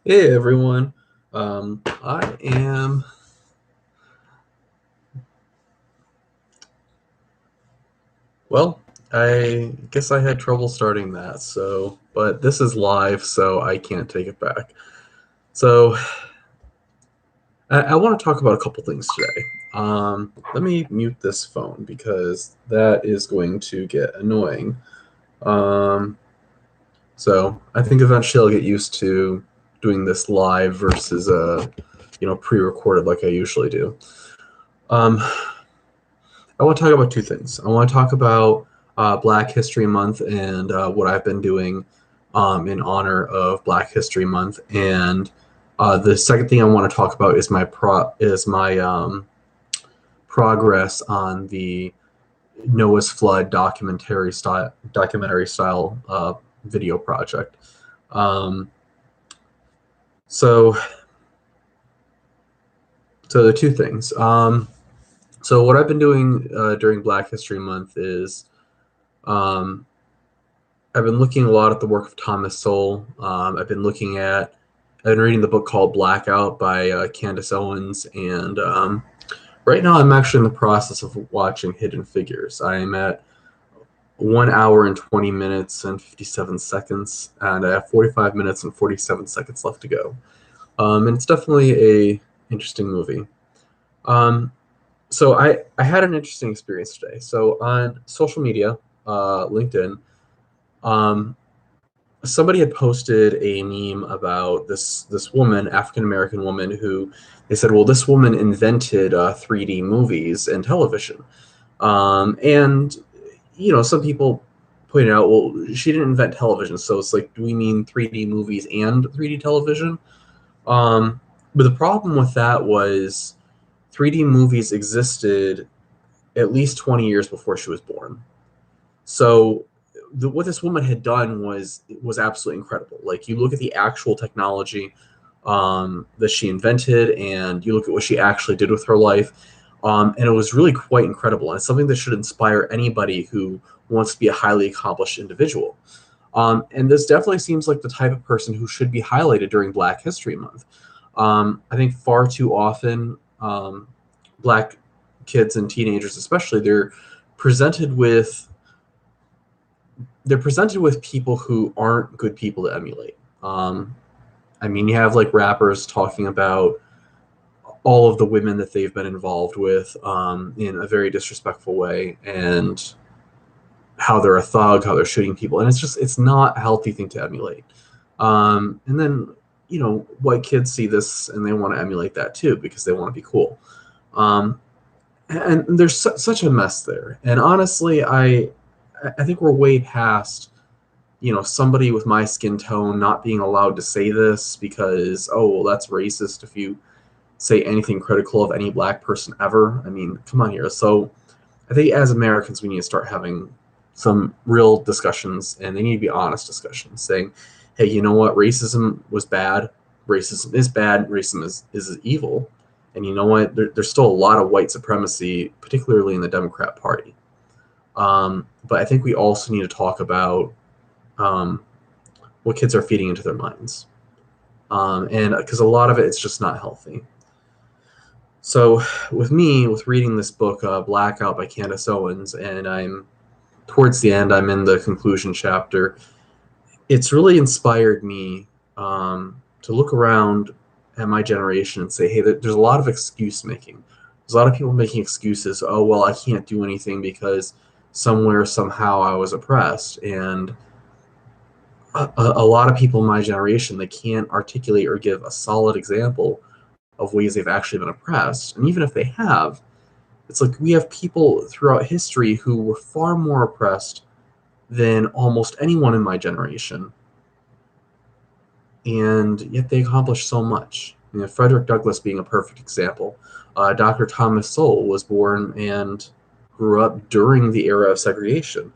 Hey everyone. I am well. I guess I had trouble starting that, but this is live, so I can't take it back. So I want to talk about a couple things today. Let me mute this phone because that is going to get annoying. Um, so I think eventually I'll get used to doing this live versus pre-recorded like I usually do. Um, I want to talk about two things. I want to talk about Black History Month and what I've been doing in honor of Black History Month. And the second thing I want to talk about is my progress on the Noah's Flood documentary style video project. Um, so so the two things. So what I've been doing during Black History Month is um, I've been looking a lot at the work of Thomas Sowell. I've been reading the book called Blackout by Candace Owens, and right now I'm actually in the process of watching Hidden Figures. I am at 1 hour and 20 minutes and 57 seconds, and I have 45 minutes and 47 seconds left to go. And it's definitely a interesting movie. Um, so I had an interesting experience today. So on social media, LinkedIn, um, somebody had posted a meme about this woman, African American woman, who they said, well, this woman invented 3D movies and television. And some people pointed out, well, she didn't invent television, so it's like, do we mean 3D movies and 3D television? Um, but the problem with that was 3D movies existed at least 20 years before she was born. So what this woman had done was absolutely incredible. Like, you look at the actual technology that she invented, and you look at what she actually did with her life, and it was really quite incredible. And it's something that should inspire anybody who wants to be a highly accomplished individual. And this definitely seems like the type of person who should be highlighted during Black History Month. I think far too often, Black kids and teenagers, especially, presented with they're presented with people who aren't good people to emulate. I mean, you have like rappers talking about all of the women that they've been involved with in a very disrespectful way, and how they're a thug, how they're shooting people, and it's not a healthy thing to emulate. And then white kids see this and they want to emulate that too because they want to be cool. Um, and there's such a mess there. And honestly, I think we're way past somebody with my skin tone not being allowed to say this because, oh, well, that's racist if you say anything critical of any black person ever. I mean, come on here. So I think as Americans, we need to start having some real discussions, and they need to be honest discussions, saying, hey, you know what? Racism was bad. Racism is bad. Racism is evil. And you know what? There's still a lot of white supremacy, particularly in the Democrat Party. But I think we also need to talk about what kids are feeding into their minds. And because a lot of it's just not healthy. So with reading this book, Blackout by Candace Owens, and I'm towards the end, I'm in the conclusion chapter, it's really inspired me to look around at my generation and say, hey, there's a lot of excuse making. There's a lot of people making excuses. Oh, well, I can't do anything because somewhere, somehow I was oppressed. And a lot of people in my generation, they can't articulate or give a solid example of ways they've actually been oppressed. And even if they have, it's like we have people throughout history who were far more oppressed than almost anyone in my generation, and yet they accomplished so much. Frederick Douglass being a perfect example. Dr. Thomas Sowell was born and grew up during the era of segregation.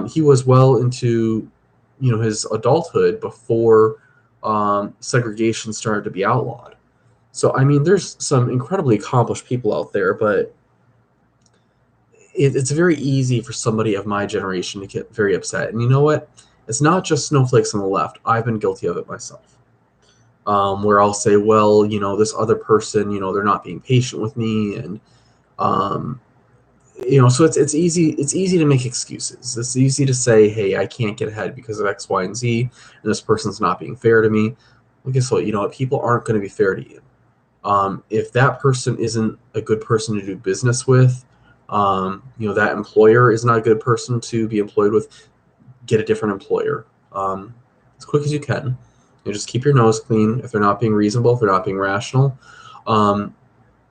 He was well into his adulthood before segregation started to be outlawed. So I mean, there's some incredibly accomplished people out there, but it's very easy for somebody of my generation to get very upset. And you know what? It's not just snowflakes on the left. I've been guilty of it myself. where I'll say, well, this other person, they're not being patient with me, and um, so it's easy to make excuses. It's easy to say, hey, I can't get ahead because of X, Y, and Z, and this person's not being fair to me. Well, guess what? People aren't going to be fair to you. If that person isn't a good person to do business with, that employer is not a good person to be employed with, get a different employer as quick as you can. Just keep your nose clean. If they're not being reasonable, if they're not being rational, um,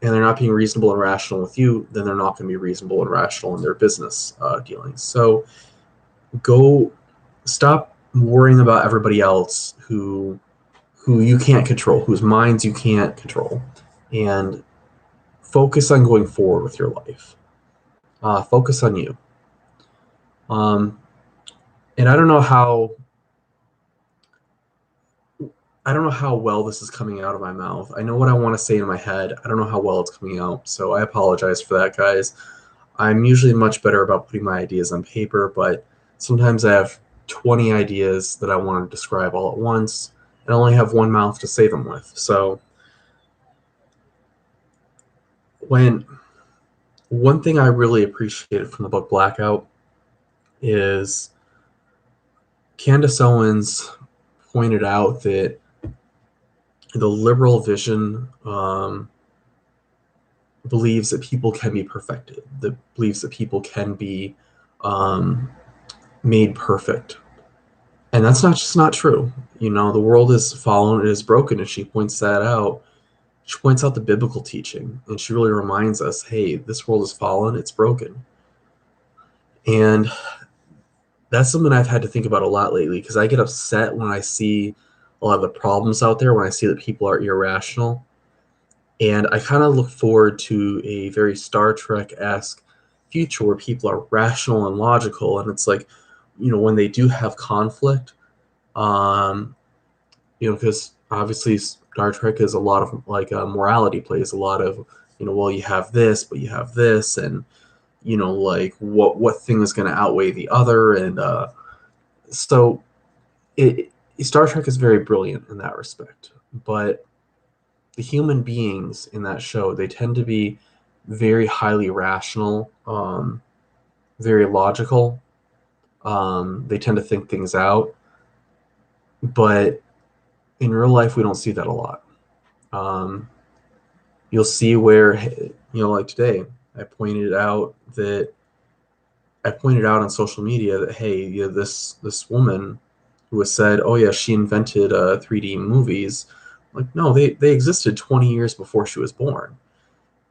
and they're not being reasonable and rational with you, then they're not going to be reasonable and rational in their business dealings. So go stop worrying about everybody else who you can't control, whose minds you can't control, and focus on going forward with your life. Focus on you. Um, and I don't know how well this is coming out of my mouth. I know what I want to say in my head. I don't know how well it's coming out, so I apologize for that, guys. I'm usually much better about putting my ideas on paper, but sometimes I have 20 ideas that I want to describe all at once, and I only have one mouth to say them with. So when one thing I really appreciated from the book Blackout is Candace Owens pointed out that the liberal vision believes that people can be perfected, that believes that people can be made perfect. And that's not true. The world is fallen, it is broken, and she points that out. She points out the biblical teaching, and she really reminds us, hey, this world is fallen, it's broken. And that's something I've had to think about a lot lately, because I get upset when I see a lot of the problems out there, when I see that people are irrational. And I kind of look forward to a very Star Trek-esque future where people are rational and logical. And it's like, when they do have conflict, because obviously Star Trek is a lot of like morality plays a lot of, well, you have this, but you have this, and like what thing is going to outweigh the other, and so Star Trek is very brilliant in that respect, but the human beings in that show, they tend to be very highly rational, very logical. They tend to think things out, but in real life, we don't see that a lot. You'll see where, like today, I pointed out on social media that, hey, this woman who was said, oh yeah, she invented 3D movies. Like, no, they existed 20 years before she was born.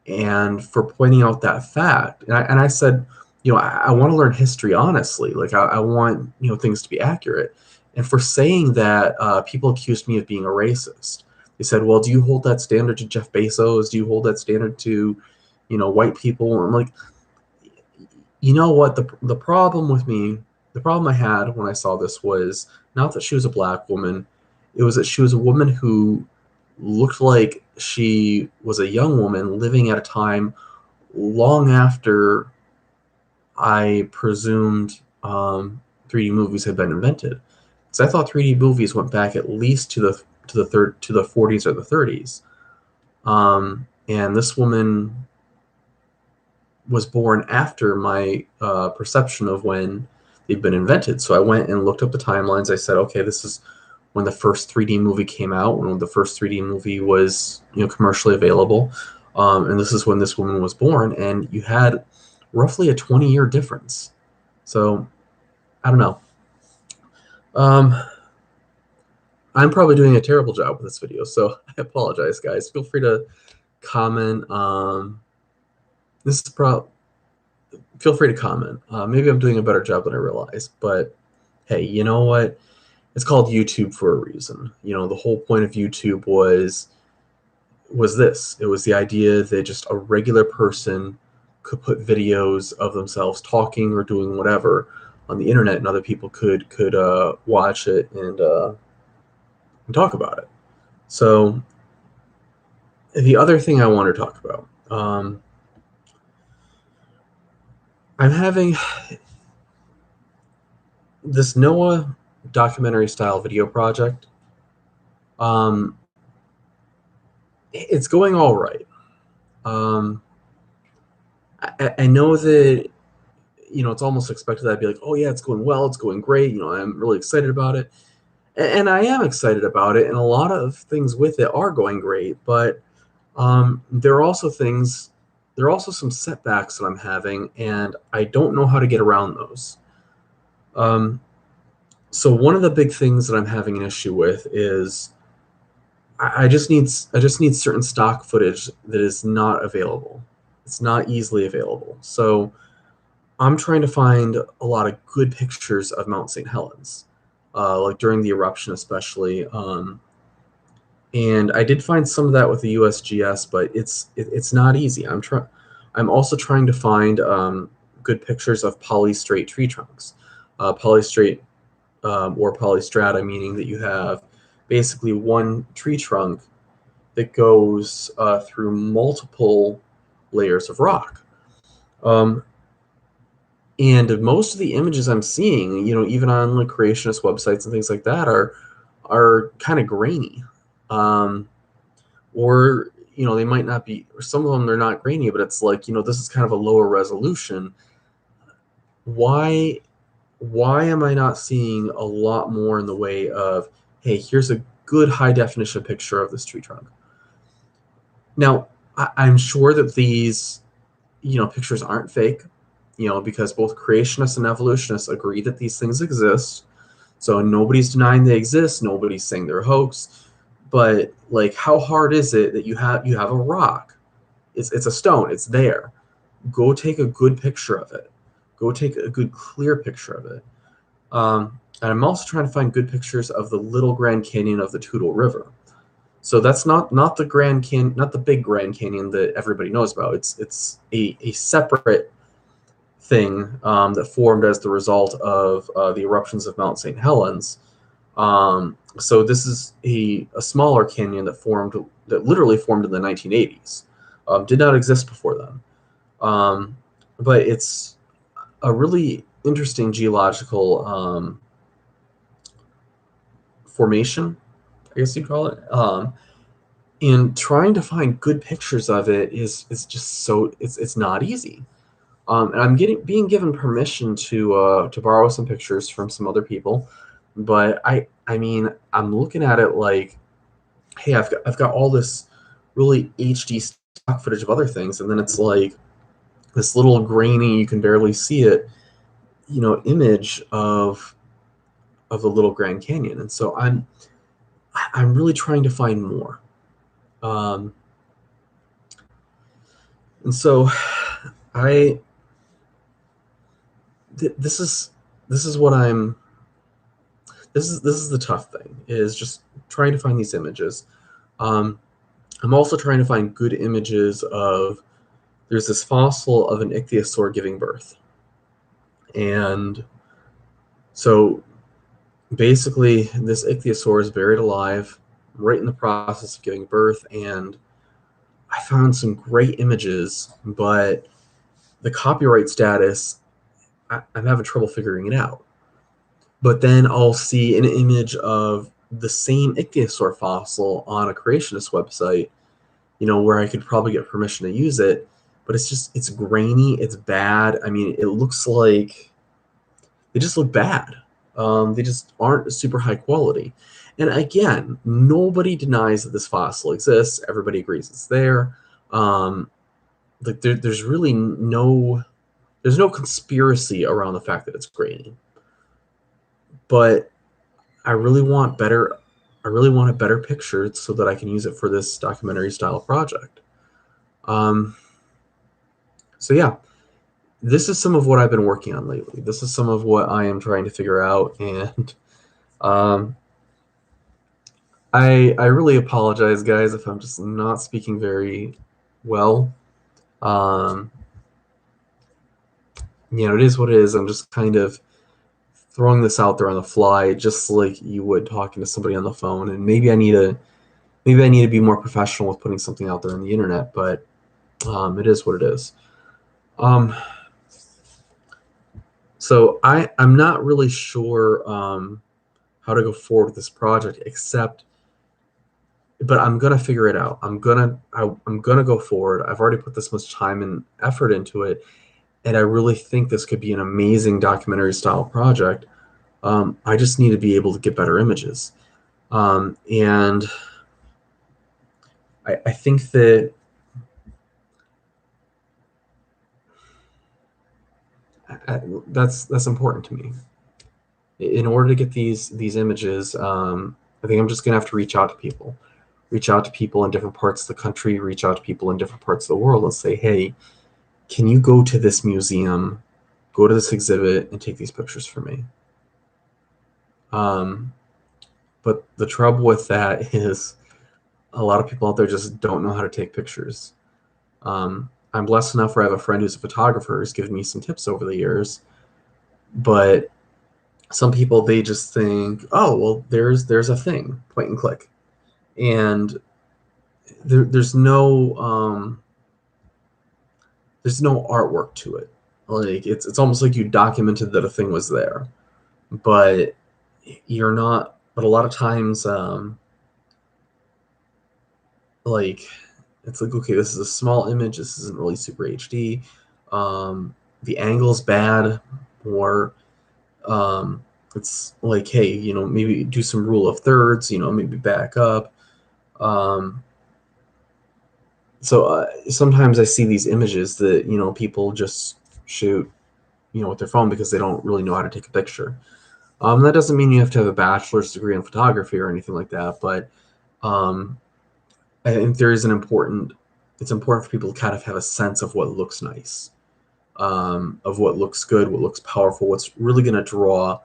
And for pointing out that fact, and I said, I want to learn history honestly. Like, I want things to be accurate. And for saying that, people accused me of being a racist. They said, well, do you hold that standard to Jeff Bezos? Do you hold that standard to, white people? And I'm like, you know what? The problem with me, the problem I had when I saw this was not that she was a black woman. It was that she was a woman who looked like she was a young woman living at a time long after I presumed 3D movies had been invented. Because I thought 3D movies went back at least to the 40s or the 30s. And this woman was born after my perception of when they've been invented. So I went and looked up the timelines. I said, okay, this is when the first 3D movie came out, when the first 3D movie was commercially available, and this is when this woman was born. And you had roughly a 20-year difference. So I don't know. I'm probably doing a terrible job with this video, so I apologize, guys. Feel free to comment. This is feel free to comment. Maybe I'm doing a better job than I realize, but hey, you know what? It's called YouTube for a reason. The whole point of YouTube was this. It was the idea that just a regular person could put videos of themselves talking or doing whatever on the internet, and other people could watch it and talk about it. So the other thing I want to talk about, I'm having this Noah documentary style video project. It's going all right. Um, I know that it's almost expected that I'd be like, oh yeah, it's going well, it's going great. I'm really excited about it, and I am excited about it, and a lot of things with it are going great. But there are also things, there are also some setbacks that I'm having, and I don't know how to get around those. Um, so one of the big things that I'm having an issue with is I just need certain stock footage that is not available. It's not easily available. So I'm trying to find a lot of good pictures of Mount St. Helens, like during the eruption, especially. And I did find some of that with the USGS, but it's not easy. I'm also trying to find good pictures of polystrate tree trunks. Polystrate or polystrata, meaning that you have basically one tree trunk that goes through multiple layers of rock. Um, and most of the images I'm seeing, even on like creationist websites and things like that, are kind of grainy, um, or they might not be. Or some of them they're not grainy, but it's like this is kind of a lower resolution. Why why am I not seeing a lot more in the way of, hey, here's a good high definition picture of this tree trunk? Now, I'm sure that these pictures aren't fake, because both creationists and evolutionists agree that these things exist. So nobody's denying they exist. Nobody's saying they're a hoax. But like, how hard is it that you have a rock? It's a stone. It's there. Go take a good picture of it. Go take a good clear picture of it. And I'm also trying to find good pictures of the Little Grand Canyon of the Toutle River. So that's not the Grand Canyon, not the big Grand Canyon that everybody knows about. It's a separate thing that formed as the result of the eruptions of Mount St. Helens. So this is a smaller canyon that literally formed in the 1980s. Did not exist before then. But it's a really interesting geological formation, I guess you'd call it. And trying to find good pictures of it is just so it's not easy. And I'm being given permission to borrow some pictures from some other people, but I mean I'm looking at it like, hey, I've got all this really HD stock footage of other things, and then it's like this little grainy, you can barely see it, image of the Little Grand Canyon, and so I'm really trying to find more. Um, and so I this is what I'm this is the tough thing, is just trying to find these images. Um, I'm also trying to find good images of, there's this fossil of an ichthyosaur giving birth, and so basically this ichthyosaur is buried alive, right in the process of giving birth, and I found some great images, but the copyright status, I'm having trouble figuring it out. But then I'll see an image of the same ichthyosaur fossil on a creationist website, where I could probably get permission to use it, but it's grainy, it's bad. I mean, it looks like they just look bad. They just aren't super high quality. And again, nobody denies that this fossil exists. Everybody agrees it's there. Like there's really no conspiracy around the fact that it's grainy. But I really want better. I really want a better picture so that I can use it for this documentary style project. Um, so yeah, this is some of what I've been working on lately. This is some of what I am trying to figure out, and um, I really apologize, guys, if I'm just not speaking very well. Um, it is what it is. I'm just kind of throwing this out there on the fly, just like you would talking to somebody on the phone. And maybe I need to be more professional with putting something out there on the internet. But it is what it is. Um, so I'm not really sure how to go forward with this project, except but I'm gonna figure it out. I'm gonna go forward. I've already put this much time and effort into it, and I really think this could be an amazing documentary style project. I just need to be able to get better images, and I think that that's important to me. In order to get these images, I think I'm just gonna have to reach out to people in different parts of the country, reach out to people in different parts of the world, and say, hey, can you go to this museum, go to this exhibit, and take these pictures for me? Um, but the trouble with that is a lot of people out there just don't know how to take pictures. I'm blessed enough where I have a friend who's a photographer who's given me some tips over the years, but some people, they just think, oh well, there's a thing, point and click, and there's no artwork to it. Like it's almost like you documented that a thing was there, but you're not. But a lot of times, like it's like, okay, this is a small image. This isn't really super HD. The angle's bad, or it's like, hey, maybe do some rule of thirds. Maybe back up. Um, so sometimes I see these images that people just shoot with their phone because they don't really know how to take a picture. That doesn't mean you have to have a bachelor's degree in photography or anything like that, but um, I think there is it's important for people to kind of have a sense of what looks nice, of what looks good, what looks powerful, what's really going to draw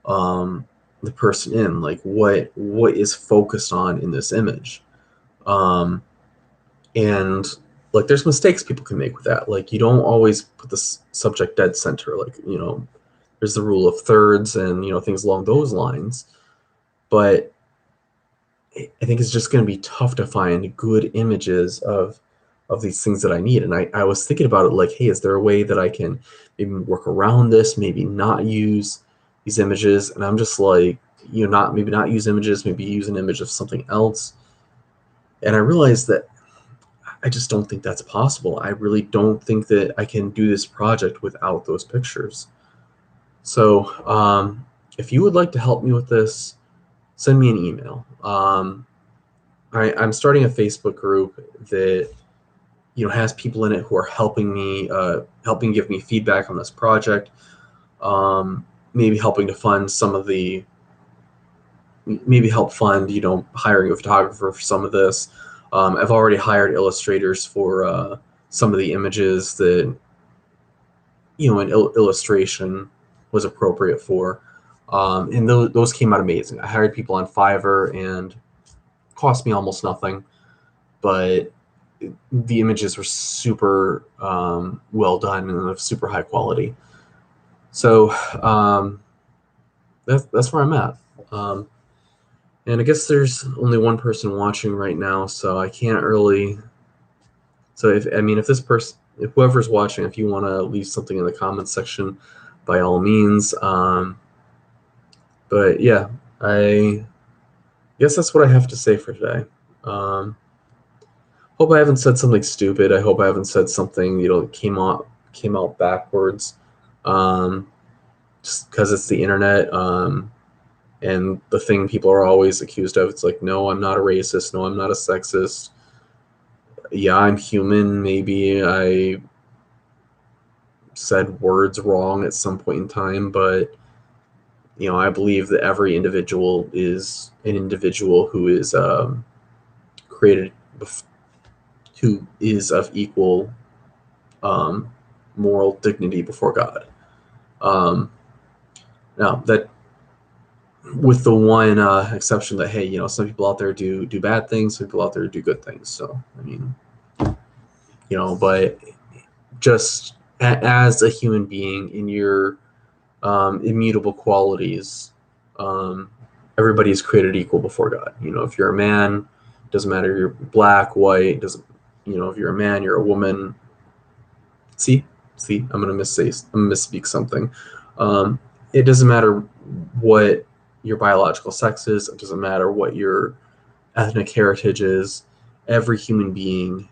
um, the person in, like what is focused on in this image. Um, and like there's mistakes people can make with that. Like you don't always put the subject dead center. Like there's the rule of thirds and things along those lines. But I think it's just going to be tough to find good images of these things that I need. And I was thinking about it like, hey, is there a way that I can maybe work around this? Maybe not use these images. And I'm just like, not use images, maybe use an image of something else. And I realized that I just don't think that's possible. I really don't think that I can do this project without those pictures. So, if you would like to help me with this, send me an email. I'm starting a Facebook group that has people in it who are helping me, helping give me feedback on this project. Maybe helping to fund maybe help fund hiring a photographer for some of this. I've already hired illustrators for some of the images that an illustration was appropriate for. And those came out amazing. I hired people on Fiverr and cost me almost nothing, but the images were super well done and of super high quality. So that's where I'm at. Um, and I guess there's only one person watching right now, so I can't really. So if this person, if whoever's watching, if you want to leave something in the comments section, by all means. But yeah, I guess that's what I have to say for today. Hope I haven't said something stupid. I hope I haven't said something came out backwards. Um, just because it's the internet. And the thing people are always accused of, it's like, no, I'm not a racist. No, I'm not a sexist. Yeah, I'm human. Maybe I said words wrong at some point in time, but I believe that every individual is an individual who is created, who is of equal um, moral dignity before God. Now that, with the one exception that, hey, some people out there do bad things, some people out there do good things. So I mean, but just as a human being in your immutable qualities, everybody is created equal before God. If you're a man, doesn't matter if you're black, white, doesn't, if you're a man, you're a woman. See, I'm gonna misspeak something. It doesn't matter what your biological sex is. It doesn't matter what your ethnic heritages, every human being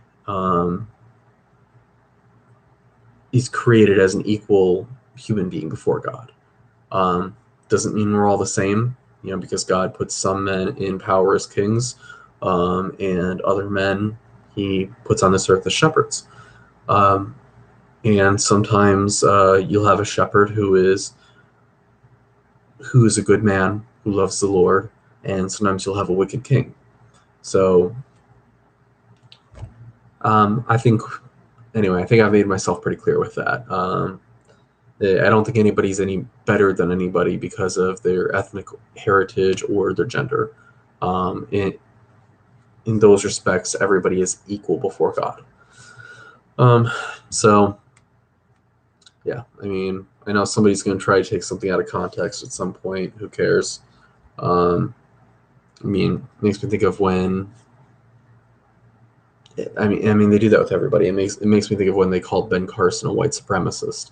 is created as an equal human being before God. Um, doesn't mean we're all the same, because God puts some men in power as kings, and other men He puts on this earth as shepherds. Um, and sometimes you'll have a shepherd who is a good man who loves the Lord, and sometimes you'll have a wicked king. So I think I've made myself pretty clear with that. I don't think anybody's any better than anybody because of their ethnic heritage or their gender. In those respects, everybody is equal before God. So yeah, I know somebody's going to try to take something out of context at some point. Who cares? Makes me think of when. They do that with everybody. It makes me think of when they called Ben Carson a white supremacist.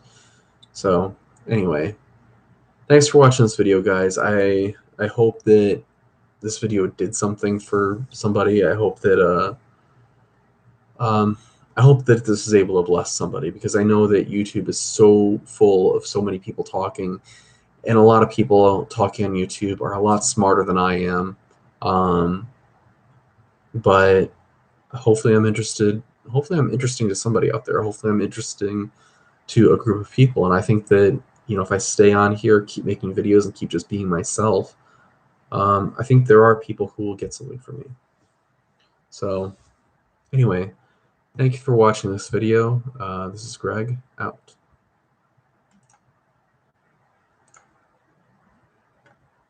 So anyway, thanks for watching this video, guys. I hope that this video did something for somebody. I hope that this is able to bless somebody, because I know that YouTube is so full of so many people talking, and a lot of people talking on YouTube are a lot smarter than I am. But hopefully I'm interested. Hopefully I'm interesting to somebody out there. Hopefully I'm interesting to a group of people. And I think that, if I stay on here, keep making videos, and keep just being myself, I think there are people who will get something from me. So anyway, thank you for watching this video. This is Greg, out.